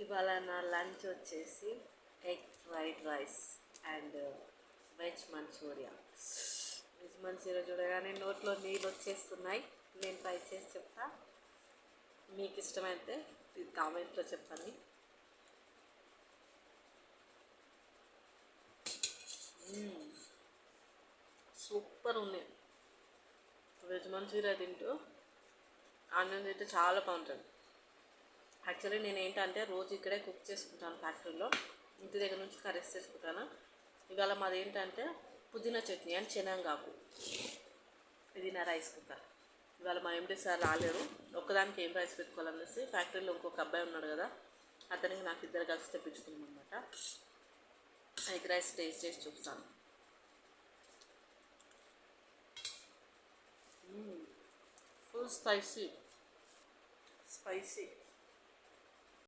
ఇవాళ నా లంచ్ వచ్చేసి egg fried rice and veg manchurian. Veg manchurian చూడగానే నోట్లో నీళ్ళు వచ్చేస్తున్నాయి. నేను ట్రై చేసి చెప్తా, మీకు ఇష్టమైతే కామెంట్లో చెప్పండి. సూపర్ ఉంది. వెజ్ మంచూరియా తింటూ ఆనియన్ తింటే చాలా బాగుంటుంది. యాక్చువల్లీ నేను ఏంటంటే రోజు ఇక్కడే కుక్ చేసుకుంటాను ఫ్యాక్టరీలో, ఇంటి దగ్గర నుంచి కర్రీస్ చేసుకుంటాను. ఇవాళ మాది ఏంటంటే పుదీనా చట్నీ అండ్ శనగకాకు. ఇది నా రైస్ కుక్కర్. ఇవాళ మా ఎండి సార్ రాలేరు, ఒక్కదానికి ఏం రైస్ పెట్టుకోవాలనేసి ఫ్యాక్టరీలో ఇంకొక అబ్బాయి ఉన్నాడు కదా, అతనికి నాకు ఇద్దరు కలిసి తెప్పించుకున్నాం అనమాట. ఎగ్ రైస్ టేస్ట్ చేసి చూస్తాను. Full spicy.